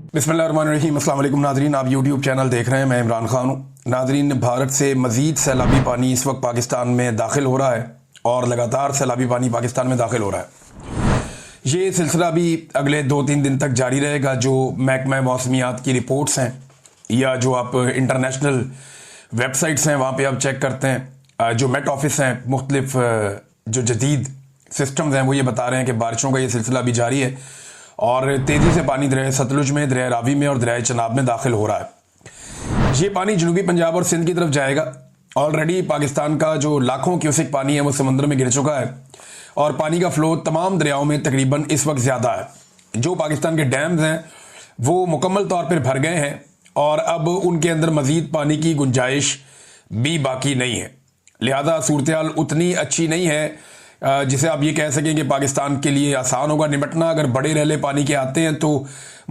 बिस्मिल्लाहिर्रहमानिर्रहीम। अस्सलाम वालेकुम नाज़रीन, आप यूट्यूब चैनल देख रहे हैं। मैं इमरान खान हूँ। नाज़रीन, भारत से मज़ीद सैलाबी पानी इस वक्त पाकिस्तान में दाखिल हो रहा है और लगातार सैलाबी पानी पाकिस्तान में दाखिल हो रहा है। ये सिलसिला भी अगले 2-3 दिन तक जारी रहेगा। जो महकमा मौसमियात की रिपोर्ट्स हैं या जो आप इंटरनेशनल वेबसाइट्स हैं वहाँ पर आप चेक करते हैं, जो मेट ऑफिस हैं, मुख्तलिफ जो जदीद सिस्टम्स हैं वो ये बता रहे हैं कि बारिशों का ये सिलसिला भी जारी है और तेज़ी से पानी दरिया सतलुज में, दरिया रावी में और दरिया चनाब में दाखिल हो रहा है। ये पानी जनूबी पंजाब और सिंध की तरफ जाएगा। ऑलरेडी पाकिस्तान का जो लाखों क्यूसेक पानी है वो समुद्र में गिर चुका है और पानी का फ्लो तमाम दरियाओं में तकरीबन इस वक्त ज़्यादा है। जो पाकिस्तान के डैम्स हैं वो मुकम्मल तौर पर भर गए हैं और अब उनके अंदर मज़ीद पानी की गुंजाइश भी बाकी नहीं है। लिहाजा सूरत हाल उतनी अच्छी नहीं है जिसे आप ये कह सकें कि पाकिस्तान के लिए आसान होगा निपटना। अगर बड़े रेले पानी के आते हैं तो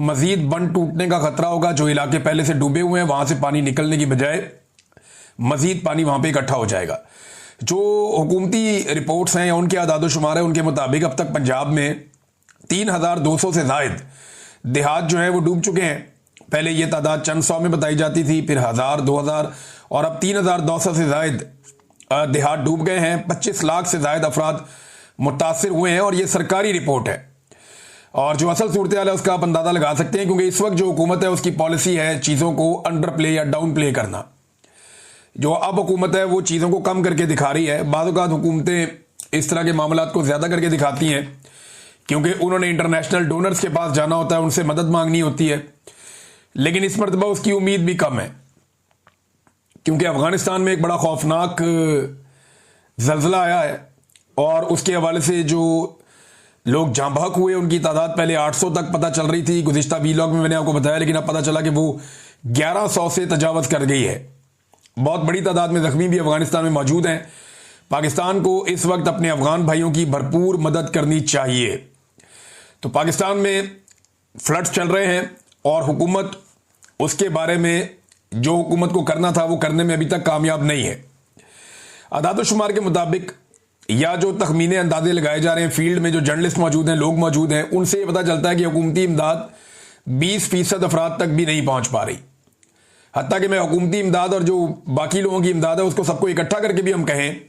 मजीद बंद टूटने का खतरा होगा। जो इलाके पहले से डूबे हुए हैं वहां से पानी निकलने की बजाय मजीद पानी वहां पे इकट्ठा हो जाएगा। जो हुकूमती रिपोर्ट्स हैं या उनके आदादोशुमार है उनके मुताबिक अब तक पंजाब में 3200 से जायद देहात जो है वो डूब चुके हैं। पहले ये तादाद चंद सौ में बताई जाती थी, फिर 1000, 2000 और अब 3200 से जायद देहात डूब गए हैं। 25 लाख से ज्यादा अफराद मुतासिर हुए हैं और ये सरकारी रिपोर्ट है। और जो असल सूरत हाल है उसका आप अंदाजा लगा सकते हैं, क्योंकि इस वक्त जो हुकूमत है उसकी पॉलिसी है चीज़ों को अंडर प्ले या डाउन प्ले करना। जो अब हुकूमत है वो चीज़ों को कम करके दिखा रही है। बाज़ औक़ात हुकूमतें इस तरह के मामलात को ज़्यादा करके दिखाती हैं क्योंकि उन्होंने इंटरनेशनल डोनर्स के पास जाना होता है, उनसे मदद मांगनी होती है। लेकिन इस मरतबा उसकी उम्मीद भी कम है क्योंकि अफगानिस्तान में एक बड़ा खौफनाक जल्जला आया है और उसके हवाले से जो लोग जाँ बहक हुए उनकी तादाद पहले 800 तक पता चल रही थी। गुज़िश्ता वीलॉग में मैंने आपको बताया, लेकिन अब पता चला कि वो 1100 से तजावज़ कर गई है। बहुत बड़ी तादाद में जख्मी भी अफगानिस्तान में मौजूद हैं। पाकिस्तान को इस वक्त अपने अफगान भाइयों की भरपूर मदद करनी चाहिए। तो पाकिस्तान में फ्लड्स चल रहे हैं और हुकूमत उसके बारे में जो हुकूमत को करना था वो करने में अभी तक कामयाब नहीं है। आदादोशुमार के मुताबिक या जो तखमीने अंदाजे लगाए जा रहे हैं, फील्ड में जो जर्नलिस्ट मौजूद हैं, लोग मौजूद हैं, उनसे ये पता चलता है कि हुकूमती इमदाद 20% अफराद तक भी नहीं पहुंच पा रही। हत्ता कि मैं हुकूमती इमदाद और जो बाकी लोगों की इमदाद है उसको सबको इकट्ठा करके भी हम कहें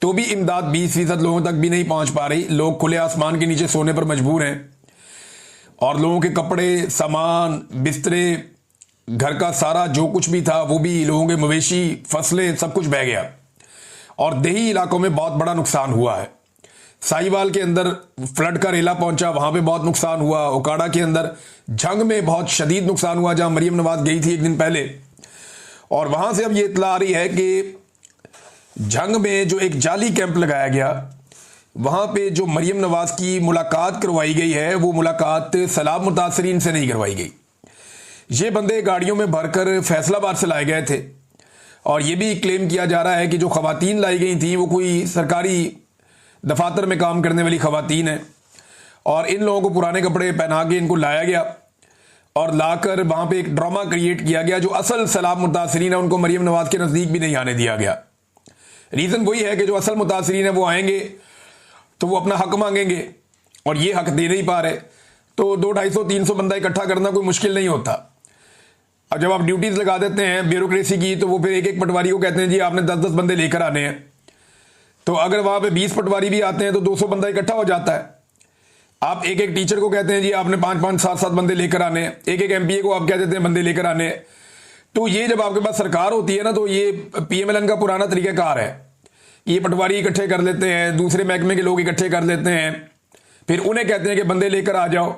तो भी इमदाद 20% लोगों तक भी नहीं पहुंच पा रही। लोग खुले आसमान के नीचे सोने पर मजबूर हैं और लोगों के कपड़े, सामान, बिस्तरे, घर का सारा जो कुछ भी था वो भी, लोगों के मवेशी, फसलें, सब कुछ बह गया और देही इलाकों में बहुत बड़ा नुकसान हुआ है। साहिवाल के अंदर फ्लड का रेला पहुंचा, वहां पे बहुत नुकसान हुआ। ओकाड़ा के अंदर झंग में बहुत शदीद नुकसान हुआ जहां मरियम नवाज गई थी एक दिन पहले। और वहां से अब ये इत्तला आ रही है कि झंग में जो एक जाली कैंप लगाया गया वहां पे जो मरियम नवाज की मुलाकात करवाई गई है वो मुलाकात सैलाब मुतासरीन से नहीं करवाई गई। ये बंदे गाड़ियों में भरकर फैसलाबाद से लाए गए थे और ये भी क्लेम किया जा रहा है कि जो खवातीन लाई गई थी वो कोई सरकारी दफातर में काम करने वाली खवातीन है और इन लोगों को पुराने कपड़े पहना के इनको लाया गया और लाकर वहां पे एक ड्रामा क्रिएट किया गया। जो असल सैलाब मुतासरीन है उनको मरियम नवाज के नज़दीक भी नहीं आने दिया गया। रीज़न वही है कि जो असल मुतासरीन है वो आएंगे तो वो अपना हक मांगेंगे और ये हक दे नहीं पा रहे। तो 200-250-300 बंदा इकट्ठा करना कोई मुश्किल नहीं होता। अब जब आप ड्यूटीज लगा देते हैं ब्यूरोक्रेसी की तो वो फिर एक एक पटवारी को कहते हैं जी आपने 10-10 बंदे लेकर आने हैं। तो अगर वहां पे 20 पटवारी भी आते हैं तो 200 बंदा इकट्ठा हो जाता है। आप एक एक टीचर को कहते हैं जी आपने 5-5, 7-7 बंदे लेकर आने हैं। एक एक एमपीए को आप कह देते हैं बंदे लेकर आने हैं। तो ये जब आपके पास सरकार होती है ना तो ये पीएमएलएन का पुराना तरीकाकार है। ये पटवारी इकट्ठे कर लेते हैं, दूसरे महकमे के लोग इकट्ठे कर लेते हैं, फिर उन्हें कहते हैं कि बंदे लेकर आ जाओ।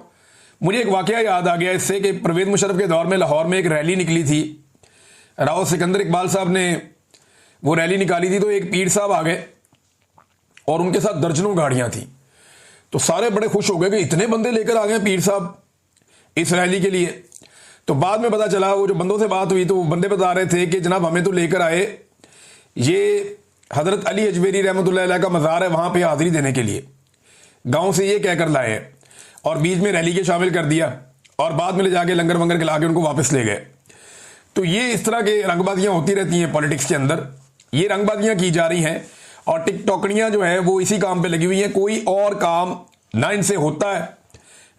मुझे एक वाकया याद आ गया इससे कि परवेज मुशर्रफ के दौर में लाहौर में एक रैली निकली थी। राव सिकंदर इकबाल साहब ने वो रैली निकाली थी तो एक पीर साहब आ गए और उनके साथ दर्जनों गाड़ियां थी। तो सारे बड़े खुश हो गए कि इतने बंदे लेकर आ गए पीर साहब इस रैली के लिए। तो बाद में पता चला, वो जो बंदों से बात हुई तो वो बंदे बता रहे थे कि जनाब हमें तो लेकर आए, ये हजरत अली अजमेरी रहमतुल्लाह अलैह का मज़ार है, वहां पर हाजिरी देने के लिए गाँव से ये कहकर लाए और बीच में रैली के शामिल कर दिया और बाद में ले जाके लंगर वंगर खिला के उनको वापस ले गए। तो ये इस तरह के रंगबाजियां होती रहती हैं पॉलिटिक्स के अंदर। ये रंगबाजियां की जा रही हैं और टिकटॉकड़ियां जो है वो इसी काम पे लगी हुई हैं। कोई और काम ना इनसे होता है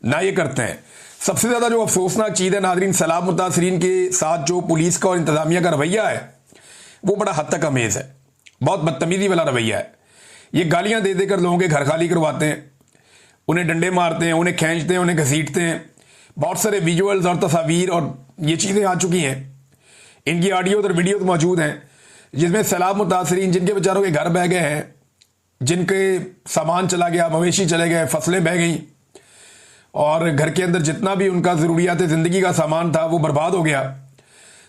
ना ये करते हैं। सबसे ज़्यादा जो अफसोसनाक चीज़ है नाजरीन, सैलाब मुतासरीन के साथ जो पुलिस का और इंतजामिया का रवैया है वो बड़ा हद तक अमेज़ है। बहुत बदतमीज़ी वाला रवैया है। ये गालियाँ दे देकर लोगों के घर खाली करवाते हैं, उन्हें डंडे मारते हैं, उन्हें खींचते हैं, उन्हें घसीटते हैं। बहुत सारे विजुअल्स और तस्वीर और ये चीज़ें आ चुकी हैं, इनकी ऑडियो और वीडियो तो मौजूद हैं, जिसमें सैलाब मुतासरीन जिनके बेचारों के घर बह गए हैं, जिनके सामान चला गया, मवेशी चले गए, फसलें बह गई और घर के अंदर जितना भी उनका ज़रूरियात ज़िंदगी का सामान था वो बर्बाद हो गया।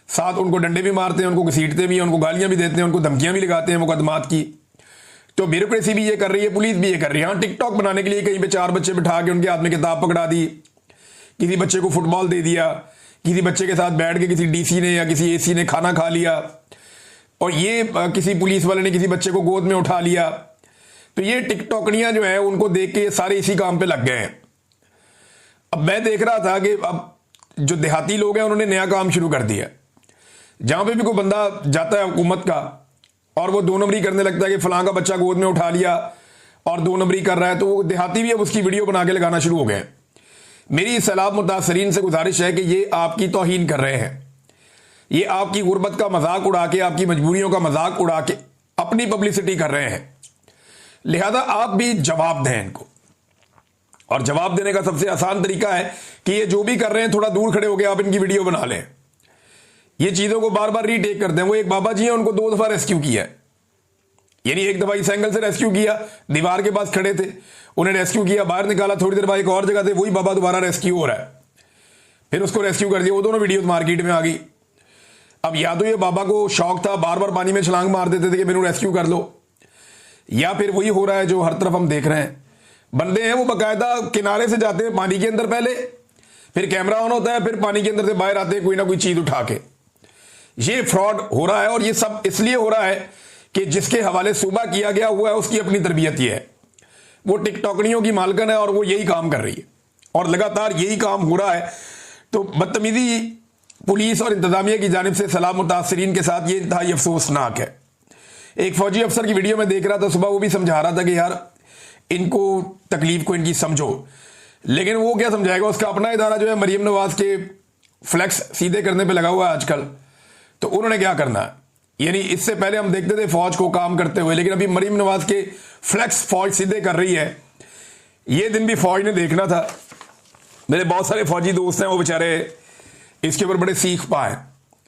साथ उनको डंडे भी मारते हैं, उनको घसीटते भी हैं, उनको गालियां भी देते हैं, उनको धमकियां भी लगाते हैं मुकदमात की। तो ब्यूरोक्रेसी भी ये कर रही है, पुलिस भी ये कर रही है। हाँ, टिकटॉक बनाने के लिए कहीं पे 4 बच्चे बिठा के उनके हाथ में किताब पकड़ा दी, किसी बच्चे को फुटबॉल दे दिया, किसी बच्चे के साथ बैठ के किसी डीसी ने या किसी एसी ने खाना खा लिया, और ये किसी पुलिस वाले ने किसी बच्चे को गोद में उठा लिया। तो ये टिकटॉकनियां जो है उनको देख के सारे इसी काम पे लग गए हैं। अब मैं देख रहा था कि अब जो देहाती लोग हैं उन्होंने नया काम शुरू कर दिया। जहां पे भी कोई बंदा जाता है हुकूमत का और वो 2 नंबरी करने लगता है कि फलां का बच्चा गोद में उठा लिया और 2 नंबरी कर रहा है, तो वो देहाती भी अब उसकी वीडियो बना के लगाना शुरू हो गए। मेरी सैलाब मुतासरीन से गुजारिश है कि ये आपकी तौहीन कर रहे हैं, ये आपकी गुर्बत का मजाक उड़ा के, आपकी मजबूरियों का मजाक उड़ा के अपनी पब्लिसिटी कर रहे हैं। लिहाजा आप भी जवाब दें इनको, और जवाब देने का सबसे आसान तरीका है कि ये जो भी कर रहे हैं थोड़ा दूर खड़े होकर आप इनकी वीडियो बना लें, ये चीजों को बार बार रीटेक करते हैं। वो एक बाबा जी हैं, उनको 2 दफा रेस्क्यू किया है, यानी एक दफा इस एंगल से रेस्क्यू किया, दीवार के पास खड़े थे, उन्हें रेस्क्यू किया, बाहर निकाला, थोड़ी देर बाद एक और जगह थे, वही बाबा दोबारा रेस्क्यू हो रहा है, फिर उसको रेस्क्यू कर दिया। वो दोनों वीडियो मार्केट में आ गई। अब या तो ये बाबा को शौक था, बार बार पानी में छलांग मार देते थे कि मैंने रेस्क्यू कर लो, या फिर वही हो रहा है जो हर तरफ हम देख रहे हैं। बंदे हैं वो बाकायदा किनारे से जाते हैं पानी के अंदर, पहले फिर कैमरा ऑन होता है, फिर पानी के अंदर से बाहर आते हैं कोई ना कोई चीज उठा के। ये फ्रॉड हो रहा है, और ये सब इसलिए हो रहा है कि जिसके हवाले सूबा किया गया हुआ है उसकी अपनी तरबियत ही है, वो टिकटॉकनियों की मालकन है और वो यही काम कर रही है और लगातार यही काम हो रहा है। तो बदतमीजी पुलिस और इंतजामिया की जानिब से सैलाब मुतासरीन के साथ ये इंतहाई अफसोसनाक है। एक फौजी अफसर की वीडियो में देख रहा था सुबह, वो भी समझा रहा था कि यार इनको तकलीफ को इनकी समझो, लेकिन वो क्या समझाएगा, उसका अपना इदारा जो है मरियम नवाज के फ्लैक्स सीधे करने पे लगा हुआ है आजकल। तो उन्होंने क्या करना है, यानी इससे पहले हम देखते थे फौज को काम करते हुए, लेकिन अभी मरियम नवाज के फ्लैक्स फौज सीधे कर रही है। ये दिन भी फौज ने देखना था। मेरे बहुत सारे फौजी दोस्त हैं, वो बेचारे इसके ऊपर बड़े सीख पाए।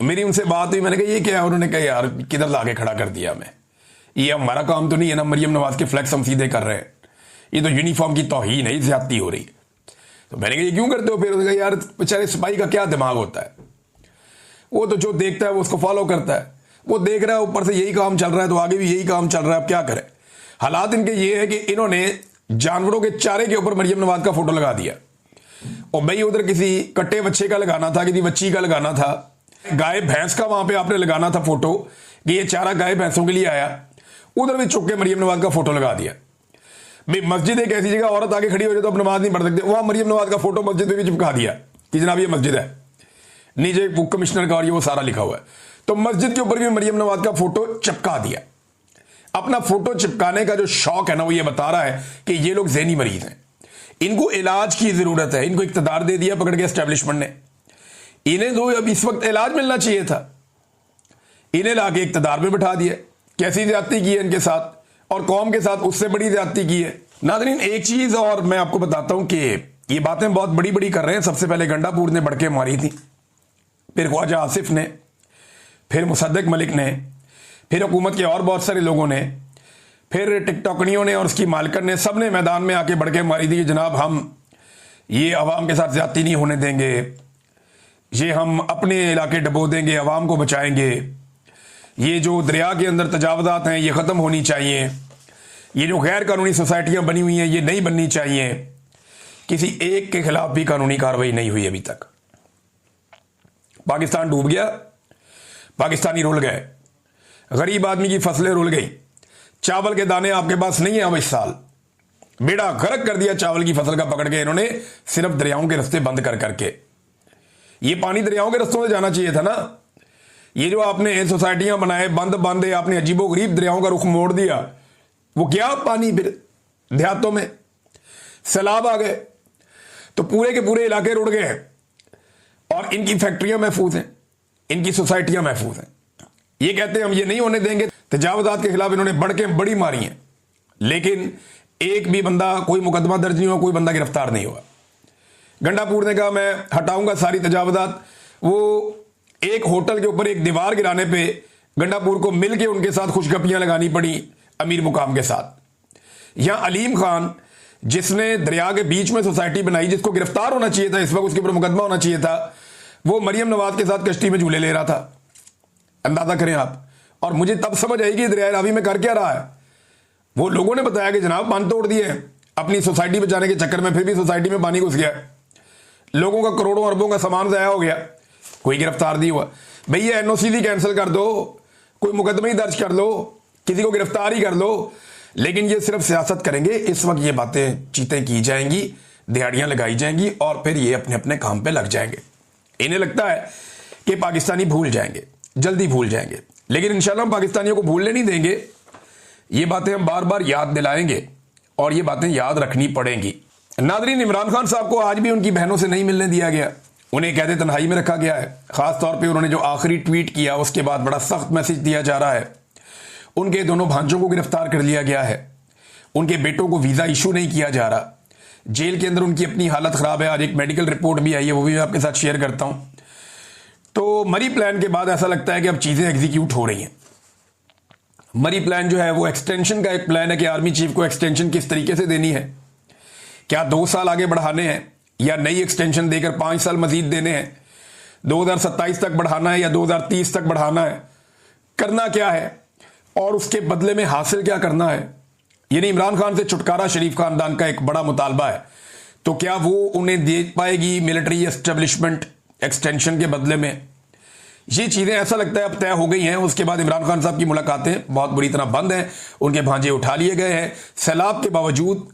मेरी उनसे बात हुई, मैंने कहा ये क्या है, उन्होंने कहा यार किधर लाके खड़ा कर दिया हमें, ये हमारा काम तो नहीं है ना, मरियम नवाज के फ्लैक्स हम सीधे कर रहे हैं, ये तो यूनिफॉर्म की तौहीन है, ज्यादती हो रही है। तो मैंने कहा ये क्यों करते हो? फिर उसने कहा यार बेचारे सिपाही का क्या दिमाग होता है, वो तो जो देखता है वो उसको फॉलो करता है, वो देख रहा है ऊपर से यही काम चल रहा है तो आगे भी यही काम चल रहा है, अब क्या करें। हालात इनके ये है कि इन्होंने जानवरों के चारे के ऊपर मरियम नवाज का फोटो लगा दिया, और भाई उधर किसी कट्टे बच्चे का लगाना था, किसी बच्ची का लगाना था, गाय भैंस का वहां पे आपने लगाना था फोटो कि ये चारा गाय भैंसों के लिए आया, उधर भी चुप के मरियम नवाज का फोटो लगा दिया। भाई मस्जिद एक ऐसी जगह, औरत आगे खड़ी हो जाए तो अब नमाज नहीं पढ़ सकते, वहां मरियम नवाज का फोटो मस्जिद में भी चिपका दिया कि जनाब ये मस्जिद है, नीचे बुक कमिश्नर का और ये वो सारा लिखा हुआ है, तो मस्जिद के ऊपर भी मरियम नवाज का फोटो चिपका दिया। अपना फोटो चिपकाने का जो शौक है ना, वो ये बता रहा है कि ये लोग ज़हनी मरीज हैं, इनको इलाज की जरूरत है। इनको इख्तिदार दे दिया पकड़ के एस्टेब्लिशमेंट ने, इन्हें तो अब इस वक्त इलाज मिलना चाहिए था, इन्हें लाके इख्तिदार में बिठा दिया। कैसी ज्यादती की है इनके साथ, और कौम के साथ उससे बड़ी ज्यादती की है। नाज़रीन एक चीज और मैं आपको बताता हूं कि ये बातें बहुत बड़ी बड़ी कर रहे हैं। सबसे पहले गंडापुर ने बढ़के मारी थी, फिर ख्वाजा आसिफ ने, फिर मुसद्दक मलिक ने, फिर हुकूमत के और बहुत सारे लोगों ने, फिर टिकटॉकनियों ने और उसकी मालकन ने, सब ने मैदान में आके बढ़ के मारी थी कि जनाब हम ये अवाम के साथ ज्यादती नहीं होने देंगे, ये हम अपने इलाके डबो देंगे, अवाम को बचाएंगे, ये जो दरिया के अंदर तजावजात हैं ये ख़त्म होनी चाहिए, ये जो गैर कानूनी सोसाइटियाँ बनी हुई हैं ये नहीं बननी चाहिए। किसी एक के खिलाफ भी कानूनी कार्रवाई नहीं हुई अभी तक। पाकिस्तान डूब गया, पाकिस्तानी रुल गए, गरीब आदमी की फसलें रुल गई, चावल के दाने आपके पास नहीं है। अब इस साल बेड़ा गर्क कर दिया चावल की फसल का पकड़ के इन्होंने, सिर्फ दरियाओं के रास्ते बंद कर करके। ये पानी दरियाओं के रास्तों से जाना चाहिए था ना। ये जो आपने सोसाइटियां बनाए बंद बंद, आपने अजीबो गरीब दरियाओं का रुख मोड़ दिया, वो क्या पानी फिर देहातों में सैलाब आ गए, तो पूरे के पूरे इलाके रुड़ गए हैं और इनकी फैक्ट्रियां महफूज हैं, इनकी सोसाइटियां महफूज हैं। ये कहते हैं हम ये नहीं होने देंगे। तजावजात के खिलाफ इन्होंने बड़ी मारी हैं, लेकिन एक भी बंदा, कोई मुकदमा दर्ज नहीं हुआ, कोई बंदा गिरफ्तार नहीं हुआ। गंडापुर ने कहा मैं हटाऊंगा सारी तजावजात। वो एक होटल के ऊपर एक दीवार गिराने पे गंडापुर को मिलके उनके साथ खुशगपियां लगानी पड़ी अमीर मुकाम के साथ। यहां अलीम खान, जिसने दरिया के बीच में सोसाइटी बनाई, जिसको गिरफ्तार होना चाहिए था, इस वक्त उसके ऊपर मुकदमा होना चाहिए था, वो मरियम नवाज के साथ कश्ती में झूले ले रहा था। अंदाजा करें आप। और मुझे तब समझ आई कि दरिया रावी में कर क्या रहा है। वो लोगों ने बताया कि जनाब बांध तोड़ दिए अपनी सोसाइटी बचाने के चक्कर में, फिर भी सोसाइटी में पानी घुस गया, लोगों का करोड़ों अरबों का सामान ज़ाया हो गया, कोई गिरफ्तार नहीं हुआ। भैया एनओसी भी कैंसिल कर दो, कोई मुकदमा ही दर्ज कर लो, किसी को गिरफ्तार ही कर लो। लेकिन ये सिर्फ सियासत करेंगे। इस वक्त ये बातें चीतें की जाएंगी, दिहाड़ियां लगाई जाएंगी और फिर ये अपने अपने काम पे लग जाएंगे। इन्हें लगता है कि पाकिस्तानी भूल जाएंगे, जल्दी भूल जाएंगे, लेकिन इंशाल्लाह हम पाकिस्तानियों को भूलने नहीं देंगे। ये बातें हम बार बार याद दिलाएंगे और ये बातें याद रखनी पड़ेंगी। नादरीन, इमरान खान साहब को आज भी उनकी बहनों से नहीं मिलने दिया गया, उन्हें कैद तन्हाई में रखा गया है। खास तौर पे उन्होंने जो आखिरी ट्वीट किया उसके बाद बड़ा सख्त मैसेज दिया जा रहा है। उनके दोनों भांजों को गिरफ्तार कर लिया गया है, उनके बेटों को वीजा इशू नहीं किया जा रहा, जेल के अंदर उनकी अपनी हालत खराब है। आज एक मेडिकल रिपोर्ट भी आई है, वो भी मैं आपके साथ शेयर करता हूं। तो मरी प्लान के बाद ऐसा लगता है कि अब चीजें एग्जीक्यूट हो रही हैं। मरी प्लान जो है वो एक्सटेंशन का एक प्लान है कि आर्मी चीफ को एक्सटेंशन किस तरीके से देनी है, क्या 2 साल आगे बढ़ाने हैं या नई एक्सटेंशन देकर 5 साल मजीद देने हैं, 2027 तक बढ़ाना है या 2030 तक बढ़ाना है, करना क्या है और उसके बदले में हासिल क्या करना है। यानी इमरान खान से छुटकारा शरीफ खानदान का एक बड़ा मुतालबा है। तो क्या वो उन्हें दे पाएगी मिलिट्री एस्टेब्लिशमेंट एक्सटेंशन के बदले में? ये चीजें ऐसा लगता है अब तय हो गई हैं। उसके बाद इमरान खान साहब की मुलाकातें बहुत बुरी तरह बंद हैं, उनके भांजे उठा लिए गए हैं। सैलाब के बावजूद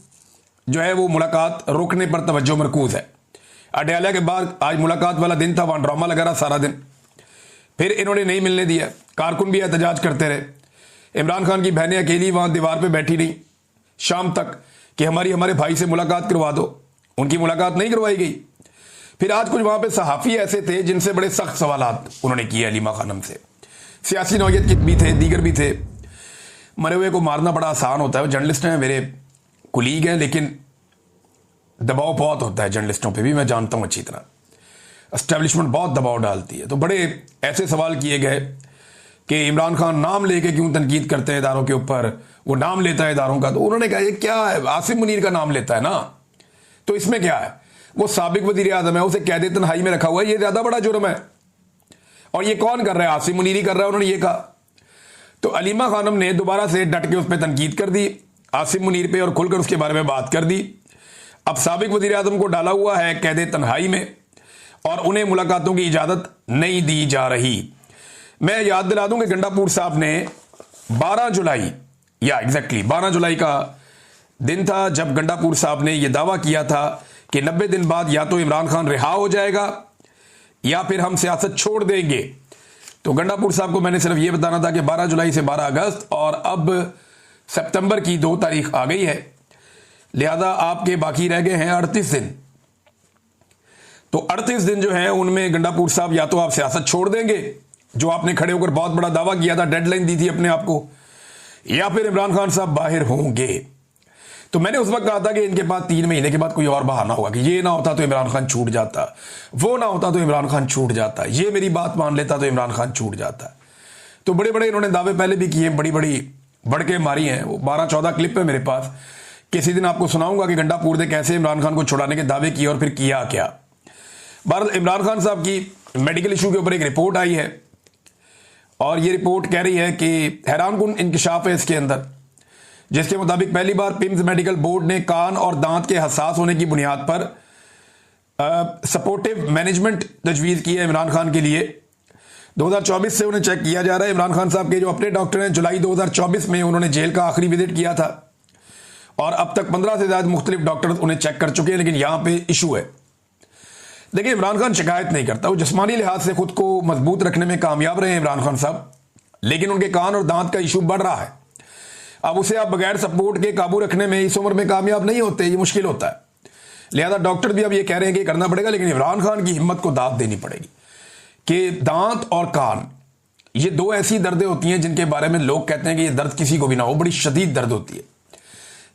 जो है वो मुलाकात रोकने पर तवज्जो मरकूज है। अडयाला के बाद आज मुलाकात वाला दिन था, वहां ड्रामा लगा रहा सारा दिन, फिर इन्होंने नहीं मिलने दिया। कारकुन भी एहतजाज करते रहे। इमरान खान की बहनें अकेली वहां दीवार पे बैठी रही शाम तक कि हमारे भाई से मुलाकात करवा दो। उनकी मुलाकात नहीं करवाई गई। फिर आज कुछ वहां पे सहाफ़ी ऐसे थे जिनसे बड़े सख्त सवालात उन्होंने किए अलीमा खानम से। सियासी नौयत के भी थे, दीगर भी थे। मरे हुए को मारना बड़ा आसान होता है। वो जर्नलिस्ट हैं, मेरे कुलीग हैं, लेकिन दबाव बहुत होता है जर्नलिस्टों पे भी, मैं जानता हूं अच्छी तरह। एस्टेब्लिशमेंट बहुत दबाव डालती है। तो बड़े ऐसे सवाल किए गए कि इमरान खान नाम लेके क्यों तनकीद करते हैं इदारों के ऊपर, वो नाम लेता है इदारों का। तो उन्होंने कहा ये क्या है, आसिम मुनीर का नाम लेता है ना, तो इसमें क्या है, वो साबिक वजीर आजम है, उसे कैद तन्हाई में रखा हुआ है, ये ज्यादा बड़ा जुर्म है। और ये कौन कर रहा है? आसिम मुनीर ही कर रहा है, उन्होंने ये कहा। तो अलीमा खानम ने दोबारा से डट के उस पर तनकीद कर दी आसिम मुनीर पे और खुलकर उसके बारे में बात कर दी। अब साबिक वजीर आजम को डाला हुआ है कैद तन्हाई में और उन्हें मुलाकातों की इजाजत नहीं दी जा रही। मैं याद दिला दूं कि गंडापुर साहब ने 12 जुलाई, या एग्जैक्टली 12 जुलाई का दिन था जब गंडापुर साहब ने यह दावा किया था कि 90 दिन बाद या तो इमरान खान रिहा हो जाएगा या फिर हम सियासत छोड़ देंगे। तो गंडापुर साहब को मैंने सिर्फ यह बताना था कि 12 जुलाई से 12 अगस्त और अब सितंबर की 2 तारीख आ गई है, लिहाजा आपके बाकी रह गए हैं 38 दिन। तो 38 दिन जो है उनमें गंडापुर साहब या तो आप सियासत छोड़ देंगे, जो आपने खड़े होकर बहुत बड़ा दावा किया था, डेडलाइन दी थी अपने आप को, या फिर इमरान खान साहब बाहर होंगे। तो मैंने उस वक्त कहा था कि इनके पास 3 महीने के बाद कोई और बहाना होगा कि ये ना होता तो इमरान खान छूट जाता, वो ना होता तो इमरान खान छूट जाता, ये मेरी बात मान लेता तो इमरान खान छूट जाता। तो बड़े बड़े इन्होंने दावे पहले भी किए, बड़ी बड़ी बढ़के मारी हैं। वो 12-14 क्लिप है मेरे पास, किसी दिन आपको सुनाऊंगा कि गंडापुर ने कैसे इमरान खान को छुड़ाने के दावे किए और फिर किया क्या। बहरहाल इमरान खान साहब की मेडिकल इशू के ऊपर एक रिपोर्ट आई है और ये रिपोर्ट कह रही है कि हैरानकुन इंकशाफ है इसके अंदर, जिसके मुताबिक पहली बार पिम्स मेडिकल बोर्ड ने कान और दांत के हसास होने की बुनियाद पर सपोर्टिव मैनेजमेंट तजवीज़ की है इमरान खान के लिए। 2024 से उन्हें चेक किया जा रहा है। इमरान खान साहब के जो अपने डॉक्टर हैं, जुलाई 2024 में उन्होंने जेल का आखिरी विजिट किया था और अब तक 15 से ज्यादा मुख्तलिफ डॉक्टर उन्हें चेक कर चुके हैं। लेकिन यहां पे इशू है, देखिए इमरान खान शिकायत नहीं करता, वो जिस्मानी लिहाज से खुद को मजबूत रखने में कामयाब रहे हैं इमरान खान साहब, लेकिन उनके कान और दांत का इशू बढ़ रहा है। अब उसे आप बगैर सपोर्ट के काबू रखने में इस उम्र में कामयाब नहीं होते, ये मुश्किल होता है। लिहाजा डॉक्टर भी अब ये कह रहे हैं कि करना पड़ेगा, लेकिन इमरान खान की हिम्मत को दाद देनी पड़ेगी कि दांत और कान ये दो ऐसी दर्दें होती हैं जिनके बारे में लोग कहते हैं कि ये दर्द किसी को भी ना हो, बड़ी शदीद दर्द होती है।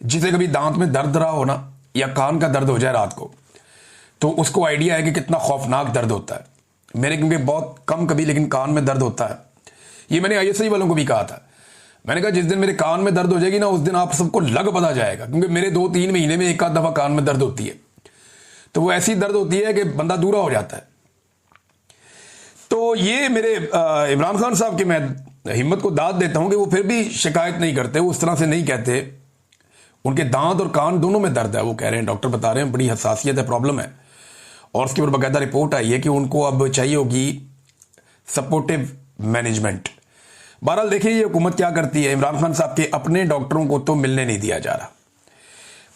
जिसे कभी दांत में दर्द रहा हो ना, या कान का दर्द हो जाए रात को, तो उसको आइडिया है कि कितना खौफनाक दर्द होता है। मेरे क्योंकि बहुत कम कभी लेकिन कान में दर्द होता है। ये मैंने ISI वालों को भी कहा था। मैंने कहा जिस दिन मेरे कान में दर्द हो जाएगी ना, उस दिन आप सबको लग पता जाएगा, क्योंकि मेरे 2-3 महीने में एक आध दफा कान में दर्द होती है। तो वो ऐसी दर्द होती है कि बंदा दूरा हो जाता है। तो ये मेरे इमरान खान साहब की मैं हिम्मत को दाद देता हूं कि वो फिर भी शिकायत नहीं करते, वो उस तरह से नहीं कहते। उनके दांत और कान दोनों में दर्द है, वो कह रहे हैं, डॉक्टर बता रहे हैं बड़ी हसासियत है, प्रॉब्लम है। और उसके ऊपर बाकायदा रिपोर्ट आई है कि उनको अब चाहिए होगी सपोर्टिव मैनेजमेंट। बहरहाल देखिए ये हुकूमत क्या करती है। इमरान खान साहब के अपने डॉक्टरों को तो मिलने नहीं दिया जा रहा।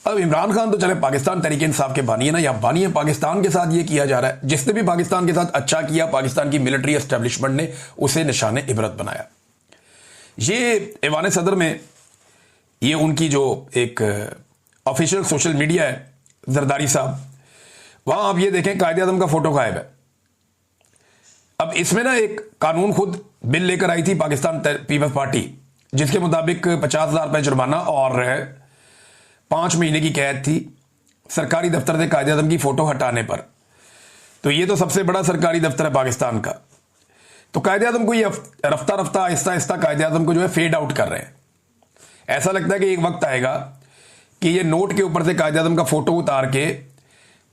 अब इमरान खान तो चले पाकिस्तान तहरीक इंसाफ के बानी है ना, या बानी है पाकिस्तान के साथ ये किया जा रहा है। जिसने भी पाकिस्तान के साथ अच्छा किया, पाकिस्तान की मिलिट्री एस्टेब्लिशमेंट ने उसे निशाने इबरत बनाया। ये ऐवान सदर में ये उनकी जो एक ऑफिशियल सोशल मीडिया है जरदारी साहब, वहां आप ये देखें कायदे आज़म का फोटो गायब है। अब इसमें ना एक कानून खुद बिल लेकर आई थी पाकिस्तान पीपल्स पार्टी, जिसके मुताबिक 50,000 रुपए जुर्माना और 5 महीने की कैद थी सरकारी दफ्तर से कायदे आज़म की फोटो हटाने पर। तो ये तो सबसे बड़ा सरकारी दफ्तर है पाकिस्तान का। तो कायदे आज़म को ये रफ्ता रफ्ता आहिस्ता आहिस्ता कायदे आज़म को जो है फेड आउट कर रहे हैं। ऐसा लगता है कि एक वक्त आएगा कि ये नोट के ऊपर से कायदे आज़म का फोटो उतार के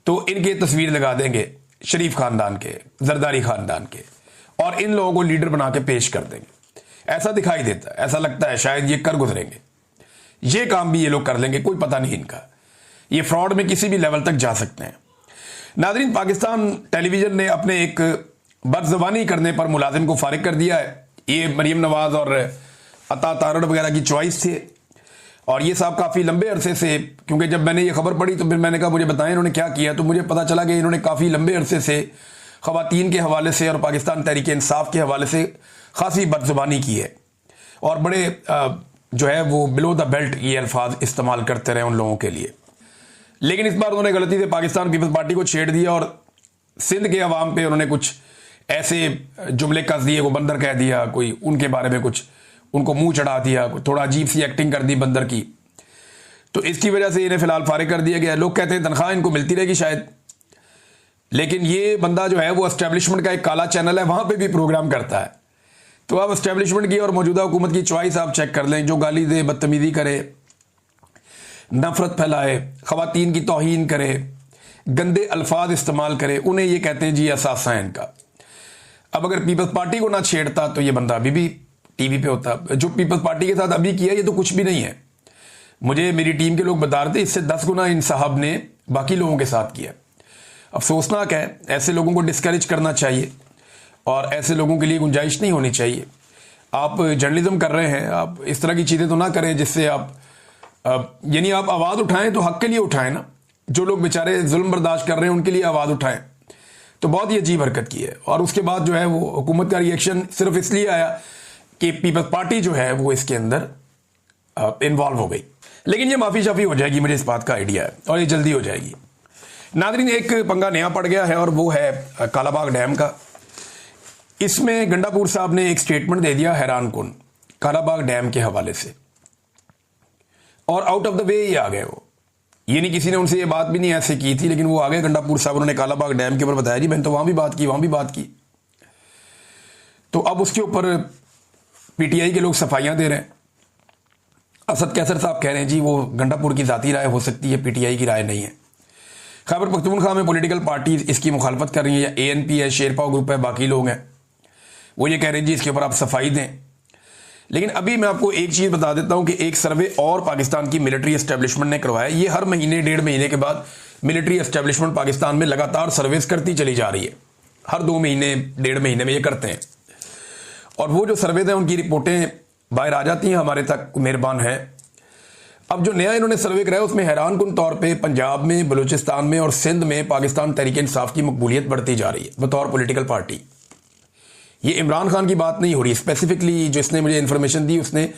तो इनकी तस्वीर लगा देंगे, शरीफ खानदान के, जरदारी खानदान के, और इन लोगों को लीडर बना के पेश कर देंगे। ऐसा दिखाई देता है, ऐसा लगता है शायद ये कर गुजरेंगे। ये काम भी ये लोग कर लेंगे, कोई पता नहीं इनका। ये फ्रॉड में किसी भी लेवल तक जा सकते हैं। नाज़रीन, पाकिस्तान टेलीविजन ने अपने एक बदज़बानी करने पर मुलाजिम को फारिग कर दिया है। ये मरीम नवाज और अता तारड़ वगैरह की चॉइस थे, और ये साहब काफ़ी लंबे अरसे से, क्योंकि जब मैंने ये खबर पढ़ी तो फिर मैंने कहा मुझे बताएं इन्होंने क्या किया। तो मुझे पता चला कि इन्होंने काफ़ी लंबे अरसे से ख़वातीन के हवाले से और पाकिस्तान तहरीक इंसाफ के हवाले से खासी बदज़ुबानी की है, और बड़े जो है वो बिलो द बेल्ट ये अल्फाज इस्तेमाल करते रहे उन लोगों के लिए। लेकिन इस बार उन्होंने गलती से पाकिस्तान पीपल्स पार्टी को छेड़ दिया और सिंध के अवाम पे उन्होंने कुछ ऐसे जुमले कस दिए, को बंदर कह दिया, कोई उनके बारे में कुछ उनको मुंह चढ़ा दिया, थोड़ा अजीब सी एक्टिंग कर दी बंदर की। तो इसकी वजह से इन्हें फिलहाल फारिग कर दिया गया। लोग कहते हैं तनख्वाह इनको मिलती रहेगी शायद, लेकिन ये बंदा जो है वो एस्टेब्लिशमेंट का एक काला चैनल है, वहां पे भी प्रोग्राम करता है। तो अब एस्टेब्लिशमेंट की और मौजूदा हुकूमत की चॉइस आप चेक कर लें। जो गाली दे, बदतमीजी करे, नफरत फैलाए, खवातीन की तौहीन करे, गंदे अल्फाज इस्तेमाल करे, उन्हें ये कहते हैं जी असासा है इनका। अब अगर पीपल्स पार्टी को ना छेड़ता तो ये बंदा अभी भी टीवी पे होता। जो पीपल्स पार्टी के साथ अभी किया ये तो कुछ भी नहीं है। मुझे मेरी टीम के लोग बता रहे थे इससे 10 गुना इन साहब ने बाकी लोगों के साथ किया। अफसोसनाक है, ऐसे लोगों को डिस्करेज करना चाहिए और ऐसे लोगों के लिए गुंजाइश नहीं होनी चाहिए। आप जर्नलिज्म कर रहे हैं, आप इस तरह की चीज़ें तो ना करें जिससे आप यानी आप आवाज़ उठाएं तो हक के लिए उठाएं ना। जो लोग बेचारे जुल्म बर्दाश्त कर रहे हैं उनके लिए आवाज़ उठाएं। तो बहुत ही अजीब हरकत की है। और उसके बाद जो है वो हुकूमत का रिएक्शन सिर्फ इसलिए आया कि पीपल्स पार्टी जो है वो इसके अंदर इन्वॉल्व हो गई। लेकिन ये माफ़ी शाफी हो जाएगी, मुझे इस बात का आइडिया है, और ये जल्दी हो जाएगी। नाज़रीन, एक पंगा नया पड़ गया है और वो है कालाबाग डैम का। इसमें गंडापुर साहब ने एक स्टेटमेंट दे दिया हैरान कुन कालाबाग डैम के हवाले से, और आउट ऑफ द वे ही आ गए वो। ये नहीं किसी ने उनसे ये बात भी नहीं ऐसे की थी, लेकिन वो आ गए गंडापुर साहब। उन्होंने कालाबाग डैम के ऊपर बताया जी मैंने तो वहां भी बात की, वहां भी बात की। तो अब उसके ऊपर पीटीआई के लोग सफाइयां दे रहे हैं। असद कैसर साहब कह रहे हैं जी वो गंडापुर की जाती राय हो सकती है, पीटीआई की राय नहीं है। खैबर पख्तूनख्वा में पॉलिटिकल पार्टीज इसकी मुखालफत कर रही है, या एएनपी है, शेरपाओ ग्रुप है, बाकी लोग हैं, वो ये कह रहे हैं जी इसके ऊपर आप सफाई दें। लेकिन अभी मैं आपको एक चीज़ बता देता हूं कि एक सर्वे और पाकिस्तान की मिलिट्री एस्टेब्लिशमेंट ने करवाया। ये हर महीने 1.5 महीने के बाद मिलिट्री एस्टेब्लिशमेंट पाकिस्तान में लगातार सर्वेस करती चली जा रही है। हर 2 महीने 1.5 महीने में ये करते हैं, और वो जो सर्वेज हैं उनकी रिपोर्टें बाहर आ जाती हैं, हमारे तक मेहरबान है। अब जो नया इन्होंने सर्वे कराया उसमें हैरान कुन तौर पे पंजाब में, बलूचिस्तान में और सिंध में पाकिस्तान तहरीक इंसाफ की मकबूलियत बढ़ती जा रही है बतौर पॉलिटिकल पार्टी। ये इमरान खान की बात नहीं हो रही, स्पेसिफिकली जिसने मुझे इन्फॉर्मेशन दी उसने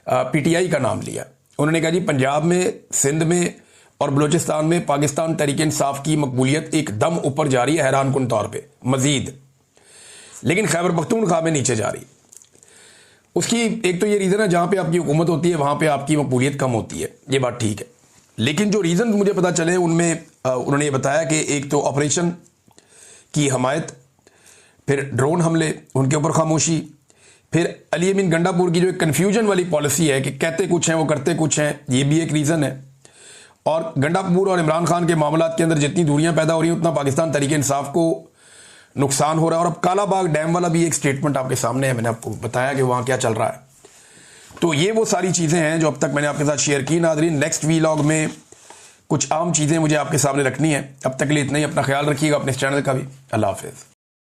पीटीआई का नाम लिया। उन्होंने कहा जी पंजाब में, सिंध में और बलूचिस्तान में पाकिस्तान तहरीक इंसाफ की मकबूलियत एकदम ऊपर जा रही है, हैरान कुन तौर पे मजीद, लेकिन खैबर पख्तूनख्वा में नीचे जा रही। उसकी एक तो ये रीज़न है, जहाँ पे आपकी हुकूमत होती है वहाँ पे आपकी मकबूलियत कम होती है, ये बात ठीक है। लेकिन जो रीज़न मुझे पता चले उनमें उन्होंने ये बताया कि एक तो ऑपरेशन की हमायत, फिर ड्रोन हमले, उनके ऊपर खामोशी, फिर अली अमीन गंडापुर की जो एक कन्फ्यूजन वाली पॉलिसी है कि कहते कुछ हैं वो करते कुछ हैं, ये भी एक रीज़न है। और गंडापुर और इमरान खान के मामलात के अंदर जितनी दूरियां पैदा हो रही हैं उतना पाकिस्तान तहरीक इंसाफ को नुकसान हो रहा है। और अब कालाबाग डैम वाला भी एक स्टेटमेंट आपके सामने है, मैंने आपको बताया कि वहाँ क्या चल रहा है। तो ये वो सारी चीज़ें हैं जो अब तक मैंने आपके साथ शेयर की। नाज़रीन, नेक्स्ट वीलॉग में कुछ आम चीज़ें मुझे आपके सामने रखनी है। अब तक के लिए इतना ही। अपना ख्याल रखिएगा, अपने इस चैनल का भी। अल्लाह हाफिज़।